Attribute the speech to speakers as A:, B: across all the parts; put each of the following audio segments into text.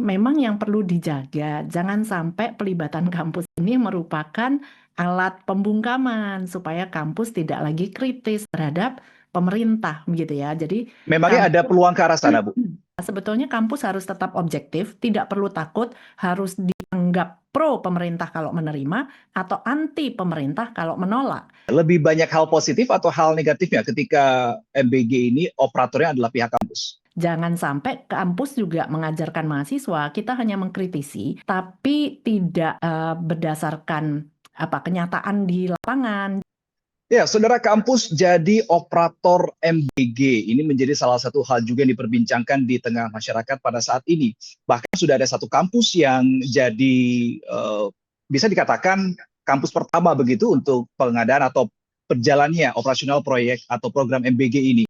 A: memang yang perlu dijaga, jangan sampai pelibatan kampus ini merupakan alat pembungkaman supaya kampus tidak lagi kritis terhadap pemerintah, begitu ya. Jadi
B: Memangnya ada
A: kampus
B: peluang ke arah sana, Bu?
A: sebetulnya kampus harus tetap objektif, tidak perlu takut, harus dianggap pro pemerintah kalau menerima atau anti pemerintah kalau menolak.
B: Lebih banyak hal positif atau hal negatifnya ketika MBG ini operatornya adalah pihak kampus?
A: Jangan sampai kampus juga mengajarkan mahasiswa, kita hanya mengkritisi, tapi tidak berdasarkan kenyataan di lapangan.
B: Ya, saudara, kampus jadi operator MBG. Ini menjadi salah satu hal juga yang diperbincangkan di tengah masyarakat pada saat ini. Bahkan sudah ada satu kampus yang jadi bisa dikatakan kampus pertama begitu untuk pengadaan atau berjalannya operasional proyek atau program MBG ini.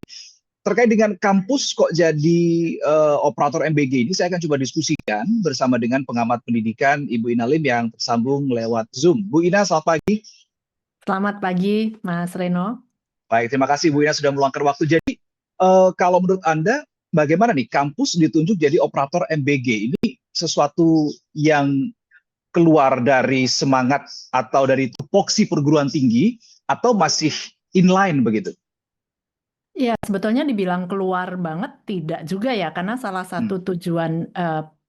B: Terkait dengan kampus kok jadi operator MBG ini, saya akan coba diskusikan bersama dengan pengamat pendidikan Ibu Ina Lim yang tersambung lewat Zoom. Bu Ina, selamat pagi.
A: Selamat pagi, Mas Reno.
B: Baik, terima kasih Bu Ina sudah meluangkan waktu. Jadi, kalau menurut Anda, bagaimana nih kampus ditunjuk jadi operator MBG? Ini sesuatu yang keluar dari semangat atau dari tupoksi perguruan tinggi, atau masih inline begitu?
A: Ya, sebetulnya dibilang keluar banget tidak juga ya, karena salah
B: Hmm.
A: satu tujuan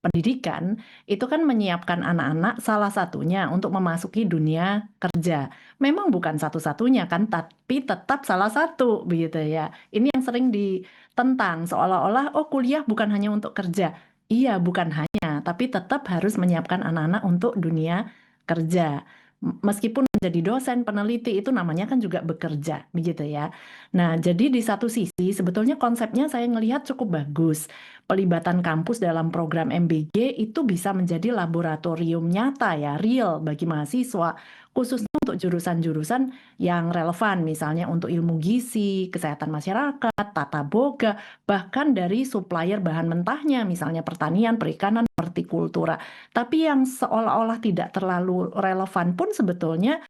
A: pendidikan itu kan menyiapkan anak-anak salah satunya untuk memasuki dunia kerja. Memang bukan satu-satunya kan, tapi tetap salah satu begitu ya. Ini yang sering ditentang seolah-olah oh kuliah bukan hanya untuk kerja. Iya, bukan hanya, tapi tetap harus menyiapkan anak-anak untuk dunia kerja. Meskipun menjadi dosen peneliti itu namanya kan juga bekerja begitu ya. Nah, jadi di satu sisi sebetulnya konsepnya saya ngelihat cukup bagus. Pelibatan kampus dalam program MBG itu bisa menjadi laboratorium nyata ya, real bagi mahasiswa, khususnya untuk jurusan-jurusan yang relevan, misalnya untuk ilmu gizi, kesehatan masyarakat, tata boga, bahkan dari supplier bahan mentahnya, misalnya pertanian, perikanan, hortikultura. Tapi yang seolah-olah tidak terlalu relevan pun sebetulnya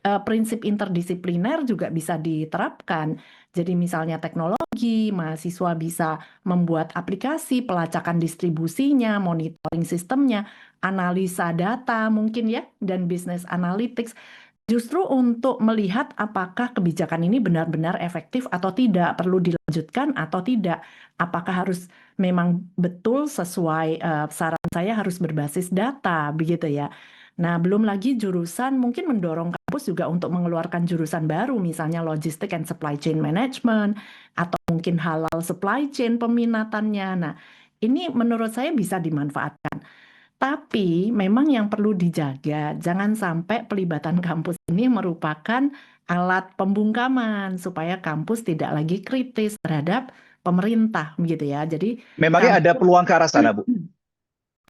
A: prinsip interdisipliner juga bisa diterapkan. Jadi misalnya teknologi, mahasiswa bisa membuat aplikasi, pelacakan distribusinya, monitoring sistemnya, analisa data mungkin ya, dan business analytics. Justru untuk melihat apakah kebijakan ini benar-benar efektif atau tidak, perlu dilanjutkan atau tidak, apakah harus memang betul sesuai saran saya harus berbasis data, begitu ya. Nah, belum lagi jurusan mungkin mendorong kampus juga untuk mengeluarkan jurusan baru, misalnya logistik and supply chain management, atau mungkin halal supply chain peminatannya. Nah, ini menurut saya bisa dimanfaatkan. Tapi memang yang perlu dijaga, jangan sampai pelibatan kampus ini merupakan alat pembungkaman supaya kampus tidak lagi kritis terhadap pemerintah, begitu ya. Jadi
B: Memangnya ada
A: kampus
B: peluang ke arah sana, Bu?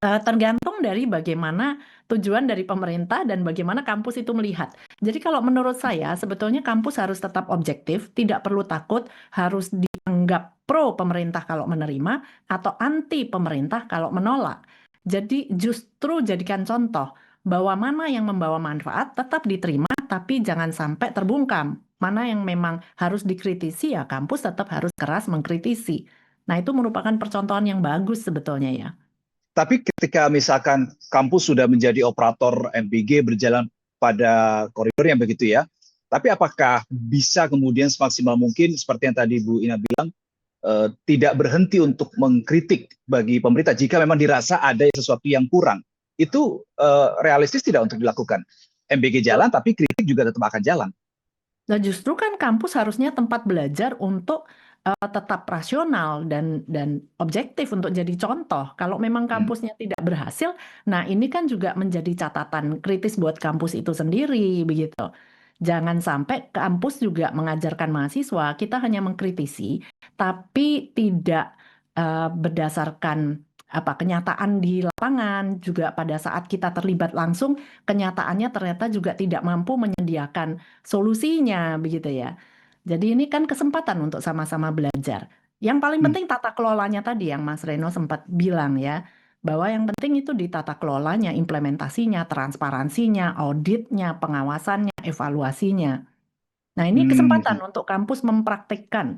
A: tergantung dari bagaimana tujuan dari pemerintah dan bagaimana kampus itu melihat. Jadi kalau menurut saya sebetulnya kampus harus tetap objektif, tidak perlu takut, harus dianggap pro pemerintah kalau menerima atau anti pemerintah kalau menolak. Jadi justru jadikan contoh bahwa mana yang membawa manfaat tetap diterima, tapi jangan sampai terbungkam. Mana yang memang harus dikritisi ya kampus tetap harus keras mengkritisi. Nah itu merupakan percontohan yang bagus sebetulnya ya.
B: Tapi ketika misalkan kampus sudah menjadi operator MBG berjalan pada koridor yang begitu ya, tapi apakah bisa kemudian semaksimal mungkin seperti yang tadi Bu Ina bilang, tidak berhenti untuk mengkritik bagi pemerintah jika memang dirasa ada sesuatu yang kurang? Itu realistis tidak untuk dilakukan? MBG jalan, tapi kritik juga tetap akan jalan.
A: Nah, justru kan kampus harusnya tempat belajar untuk tetap rasional dan objektif untuk jadi contoh. Kalau memang
B: Hmm.
A: kampusnya tidak berhasil, nah ini kan juga menjadi catatan kritis buat kampus itu sendiri, begitu. Jangan sampai kampus juga mengajarkan mahasiswa, kita hanya mengkritisi, tapi tidak berdasarkan kenyataan di lapangan, juga pada saat kita terlibat langsung, kenyataannya ternyata juga tidak mampu menyediakan solusinya begitu ya. Jadi ini kan kesempatan untuk sama-sama belajar. Yang paling
B: Hmm.
A: penting tata kelolanya tadi yang Mas Reno sempat bilang ya, bahwa yang penting itu di tata kelolanya, implementasinya, transparansinya, auditnya, pengawasannya, evaluasinya. Nah, ini
B: Hmm.
A: kesempatan untuk kampus mempraktikkan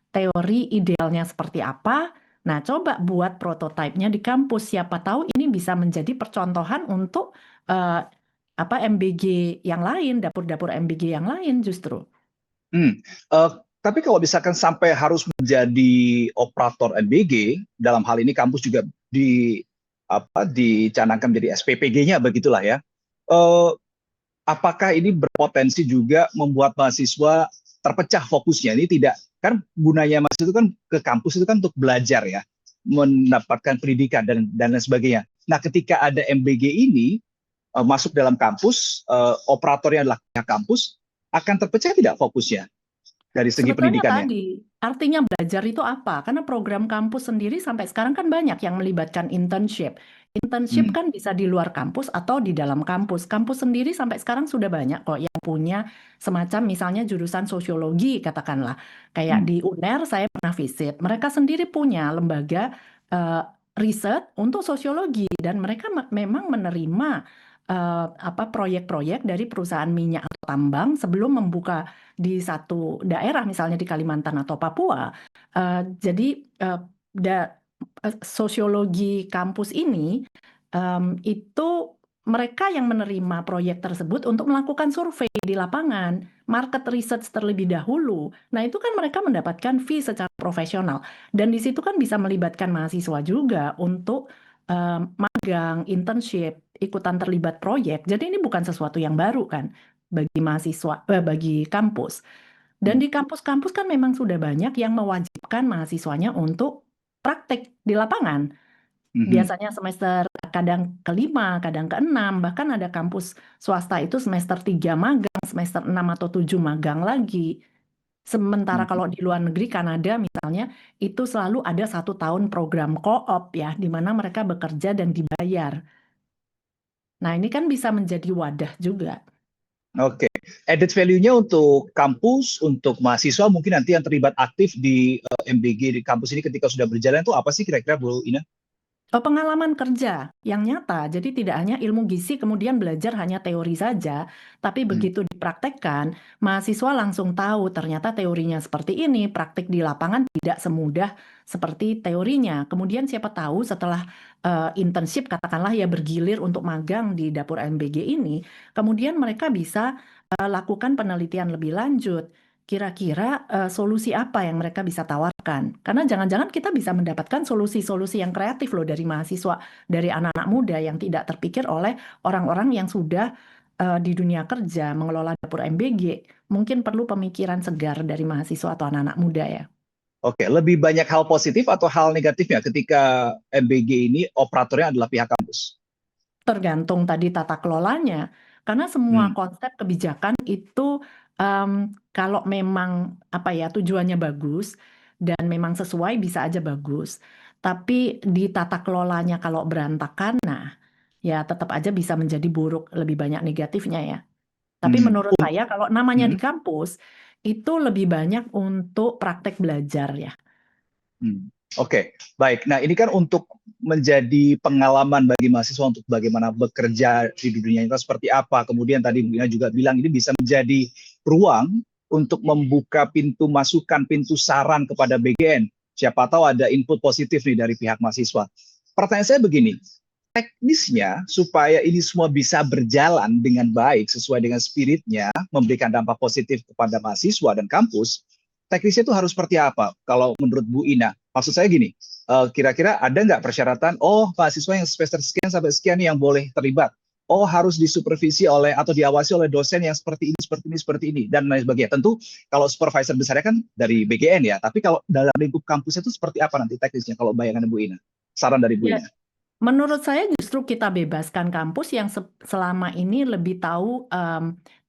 A: teori idealnya seperti apa, Nah, coba buat prototipenya di kampus. Siapa tahu ini bisa menjadi percontohan untuk eh, MBG yang lain, dapur-dapur MBG yang lain justru.
B: Hmm. eh, tapi kalau misalkan sampai harus menjadi operator MBG, dalam hal ini kampus juga dicanangkan menjadi SPPG-nya begitulah ya. Eh, apakah ini berpotensi juga membuat mahasiswa terpecah fokusnya? Ini tidak, kan gunanya mahasiswa itu kan ke kampus itu kan untuk belajar ya, mendapatkan pendidikan dan lain sebagainya. Nah, ketika ada MBG ini masuk dalam kampus, operatornya adalah pihak kampus, akan terpecah tidak fokusnya dari segi
A: Sebetulnya
B: pendidikannya?
A: tadi, artinya belajar itu apa? Karena program kampus sendiri sampai sekarang kan banyak yang melibatkan internship. Internship
B: Hmm.
A: kan bisa di luar kampus atau di dalam kampus. Kampus sendiri sampai sekarang sudah banyak kok yang punya semacam misalnya jurusan sosiologi katakanlah. Kayak
B: Hmm.
A: di UNER saya pernah visit. Mereka sendiri punya lembaga eh, riset untuk sosiologi dan mereka memang menerima proyek-proyek dari perusahaan minyak atau tambang sebelum membuka di satu daerah, misalnya di Kalimantan atau Papua. Jadi eh, sosiologi kampus ini itu mereka yang menerima proyek tersebut untuk melakukan survei di lapangan, market research terlebih dahulu. Nah, itu kan mereka mendapatkan fee secara profesional. Dan di situ kan bisa melibatkan mahasiswa juga untuk magang, internship, ikutan terlibat proyek. Jadi ini bukan sesuatu yang baru kan bagi mahasiswa, bagi kampus. Dan
B: Hmm.
A: di kampus-kampus kan memang sudah banyak yang mewajibkan mahasiswanya untuk praktek di lapangan.
B: Hmm.
A: Biasanya semester kadang kelima, kadang keenam, bahkan ada kampus swasta itu semester 3 magang, semester 6 atau 7 magang lagi. Sementara
B: Hmm.
A: kalau di luar negeri, Kanada misalnya, itu selalu ada 1 tahun program co-op ya, di mana mereka bekerja dan dibayar. Nah, ini kan bisa menjadi wadah juga.
B: Oke, added value-nya untuk kampus, untuk mahasiswa mungkin nanti yang terlibat aktif di MBG di kampus ini ketika sudah berjalan itu apa sih kira-kira Bu Ina?
A: Pengalaman kerja yang nyata, jadi tidak hanya ilmu gizi kemudian belajar hanya teori saja, tapi
B: Hmm.
A: begitu dipraktekkan, mahasiswa langsung tahu ternyata teorinya seperti ini, praktik di lapangan tidak semudah seperti teorinya. Kemudian siapa tahu setelah internship, katakanlah ya bergilir untuk magang di dapur MBG ini, kemudian mereka bisa lakukan penelitian lebih lanjut. Kira-kira solusi apa yang mereka bisa tawarkan? Karena jangan-jangan kita bisa mendapatkan solusi-solusi yang kreatif loh dari mahasiswa, dari anak-anak muda yang tidak terpikir oleh orang-orang yang sudah di dunia kerja mengelola dapur MBG. Mungkin perlu pemikiran segar dari mahasiswa atau anak-anak muda ya.
B: Oke, lebih banyak hal positif atau hal negatifnya ketika MBG ini operatornya adalah pihak kampus?
A: Tergantung tadi tata kelolanya. Karena semua
B: Hmm.
A: konsep kebijakan itu kalau memang tujuannya bagus dan memang sesuai bisa aja bagus. Tapi di tata kelolanya kalau berantakan, nah ya tetap aja bisa menjadi buruk, lebih banyak negatifnya ya. Tapi
B: Hmm.
A: menurut saya kalau namanya
B: Hmm.
A: di kampus itu lebih banyak untuk praktek belajar ya.
B: Hmm. Oke, baik. Nah, ini kan untuk menjadi pengalaman bagi mahasiswa untuk bagaimana bekerja di dunia nyata seperti apa. Kemudian tadi Bu Ina juga bilang ini bisa menjadi ruang untuk membuka pintu masukan, pintu saran kepada BGN. Siapa tahu ada input positif nih dari pihak mahasiswa. Pertanyaan saya begini, teknisnya supaya ini semua bisa berjalan dengan baik sesuai dengan spiritnya, memberikan dampak positif kepada mahasiswa dan kampus, teknisnya itu harus seperti apa? Kalau menurut Bu Ina, maksud saya gini, kira-kira ada nggak persyaratan? Oh, mahasiswa yang semester sekian sampai sekian yang boleh terlibat. Oh, harus disupervisi oleh atau diawasi oleh dosen yang seperti ini, seperti ini, seperti ini, dan lain sebagainya. Tentu kalau supervisor besarnya kan dari BGN ya, tapi kalau dalam lingkup kampus itu seperti apa nanti teknisnya kalau bayangan Bu Ina? Saran dari Bu
A: Ya,
B: Ina.
A: menurut saya justru kita bebaskan kampus yang selama ini lebih tahu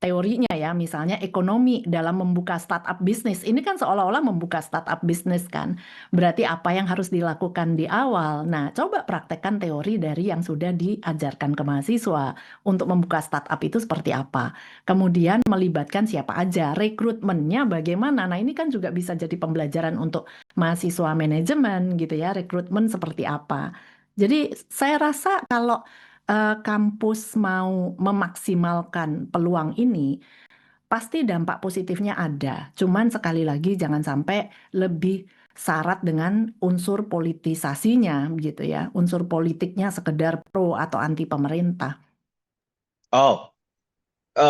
A: teorinya ya, misalnya ekonomi dalam membuka startup bisnis. Ini kan seolah-olah membuka startup bisnis kan. Berarti apa yang harus dilakukan di awal? Nah, coba praktekkan teori dari yang sudah diajarkan ke mahasiswa untuk membuka startup itu seperti apa. Kemudian melibatkan siapa aja, rekrutmennya bagaimana. Nah, ini kan juga bisa jadi pembelajaran untuk mahasiswa manajemen gitu ya, rekrutmen seperti apa. Jadi saya rasa kalau kampus mau memaksimalkan peluang ini, pasti dampak positifnya ada. Cuman sekali lagi jangan sampai lebih syarat dengan unsur politisasinya gitu ya, unsur politiknya sekedar pro atau anti pemerintah.
B: Oh,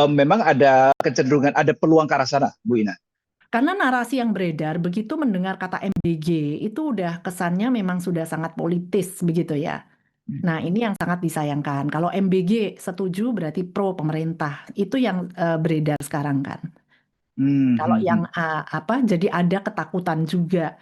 B: memang ada kecenderungan, ada peluang ke arah sana, Bu Ina.
A: Karena narasi yang beredar begitu mendengar kata MBG itu udah kesannya memang sudah sangat politis begitu ya. Nah, ini yang sangat disayangkan. Kalau MBG setuju berarti pro pemerintah. Itu yang beredar sekarang kan.
B: Hmm,
A: Kalau
B: hmm,
A: yang
B: hmm.
A: apa jadi ada ketakutan juga,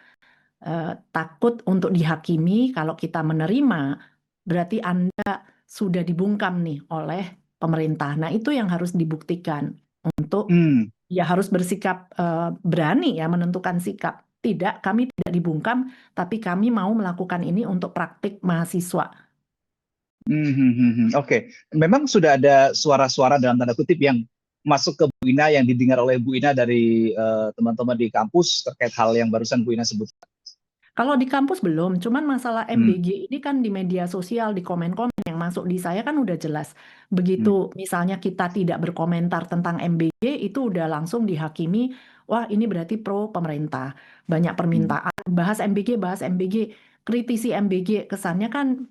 A: takut untuk dihakimi kalau kita menerima berarti Anda sudah dibungkam nih oleh pemerintah. Nah, itu yang harus dibuktikan untuk
B: Hmm,
A: ya harus bersikap berani ya menentukan sikap. Tidak, kami tidak dibungkam, tapi kami mau melakukan ini untuk praktik mahasiswa.
B: Oke, memang sudah ada suara-suara dalam tanda kutip yang masuk ke Bu Ina, yang didengar oleh Bu Ina dari teman-teman di kampus terkait hal yang barusan Bu Ina sebut.
A: Kalau di kampus belum, cuman masalah
B: Hmm,
A: MBG ini kan di media sosial, di komen-komen yang masuk di saya kan udah jelas.
B: hmm,
A: Begitu misalnya kita tidak berkomentar tentang MBG, itu udah langsung dihakimi, wah ini berarti pro pemerintah. Banyak
B: hmm,
A: permintaan, bahas MBG, kritisi MBG. Kesannya kan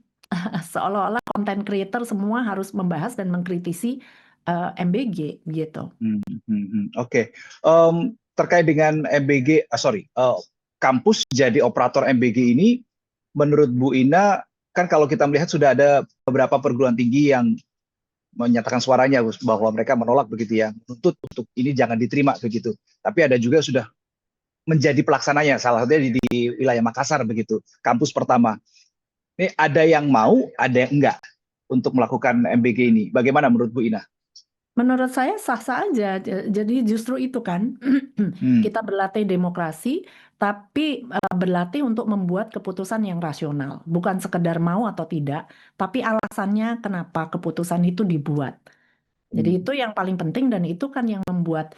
A: seolah-olah konten creator semua harus membahas dan mengkritisi MBG gitu.
B: Oke. Terkait dengan MBG, kampus jadi operator MBG ini, menurut Bu Ina, kan kalau kita melihat sudah ada beberapa perguruan tinggi yang menyatakan suaranya bahwa mereka menolak begitu ya, menuntut untuk ini jangan diterima begitu. Tapi ada juga sudah menjadi pelaksananya, salah satunya di wilayah Makassar begitu, kampus pertama. Ini ada yang mau, ada yang enggak untuk melakukan MBG ini. Bagaimana menurut Bu Ina?
A: Menurut saya sah-sah aja. Jadi justru itu kan
B: Hmm,
A: kita berlatih demokrasi, tapi berlatih untuk membuat keputusan yang rasional, bukan sekedar mau atau tidak, tapi alasannya kenapa keputusan itu dibuat. Jadi
B: hmm,
A: itu yang paling penting dan itu kan yang membuat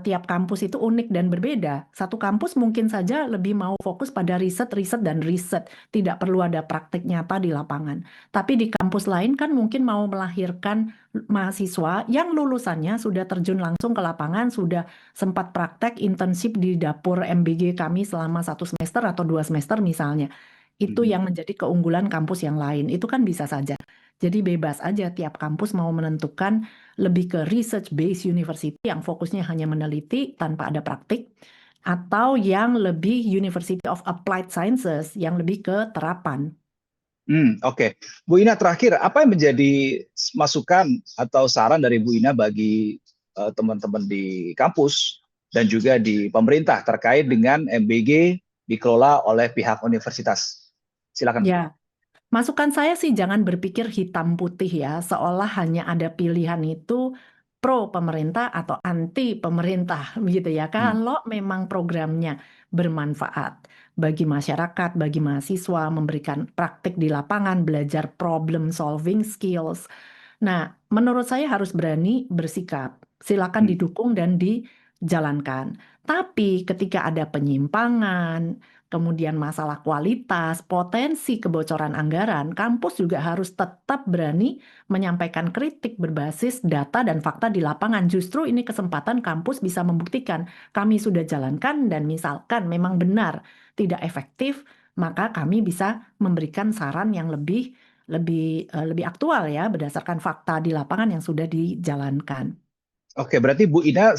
A: tiap kampus itu unik dan berbeda. Satu kampus mungkin saja lebih mau fokus pada riset, riset, dan riset. Tidak perlu ada praktik nyata di lapangan. Tapi di kampus lain kan mungkin mau melahirkan mahasiswa yang lulusannya sudah terjun langsung ke lapangan, sudah sempat praktek internship di dapur MBG kami selama 1 semester atau 2 semester misalnya. Itu
B: hmm.
A: yang menjadi keunggulan kampus yang lain. Itu kan bisa saja. Jadi bebas aja tiap kampus mau menentukan lebih ke research based university yang fokusnya hanya meneliti tanpa ada praktik, atau yang lebih University of Applied Sciences yang lebih ke terapan.
B: Oke. Bu Ina, terakhir, apa yang menjadi masukan atau saran dari Bu Ina bagi teman-teman di kampus dan juga di pemerintah terkait dengan MBG dikelola oleh pihak universitas? Silakan, Bu.
A: Ya, masukan saya sih jangan berpikir hitam putih ya, seolah hanya ada pilihan itu pro pemerintah atau anti pemerintah begitu ya.
B: Hmm,
A: Kalau memang programnya bermanfaat bagi masyarakat, bagi mahasiswa, memberikan praktik di lapangan, belajar problem solving skills. Nah, menurut saya harus berani bersikap. Silakan
B: hmm,
A: didukung dan dijalankan. Tapi ketika ada penyimpangan, kemudian masalah kualitas, potensi kebocoran anggaran, kampus juga harus tetap berani menyampaikan kritik berbasis data dan fakta di lapangan. Justru ini kesempatan kampus bisa membuktikan kami sudah jalankan dan misalkan memang benar tidak efektif, maka kami bisa memberikan saran yang lebih aktual ya berdasarkan fakta di lapangan yang sudah dijalankan.
B: Oke, berarti Bu Ina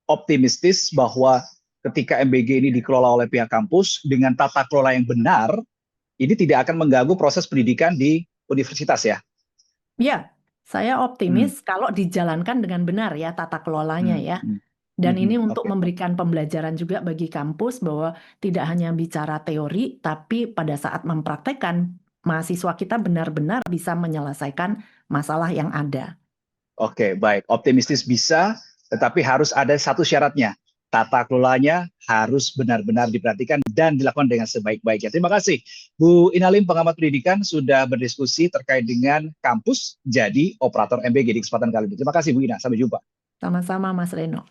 B: optimistis bahwa ketika MBG ini dikelola oleh pihak kampus dengan tata kelola yang benar, ini tidak akan mengganggu proses pendidikan di universitas ya?
A: Ya, saya
B: Hmm,
A: optimis kalau dijalankan dengan benar ya tata kelolanya
B: hmm,
A: ya.
B: hmm,
A: Dan ini untuk
B: Oke.
A: memberikan pembelajaran juga bagi kampus bahwa tidak hanya bicara teori, tapi pada saat mempraktekkan mahasiswa kita benar-benar bisa menyelesaikan masalah yang ada.
B: Oke, baik. Optimistis bisa, tetapi harus ada satu syaratnya. Tata kelolanya harus benar-benar diperhatikan dan dilakukan dengan sebaik-baiknya. Terima kasih, Bu Inalim, pengamat pendidikan, sudah berdiskusi terkait dengan kampus jadi operator MBG di kesempatan kali ini. Terima kasih, Bu Ina. Sampai jumpa.
A: Sama-sama Mas Reno.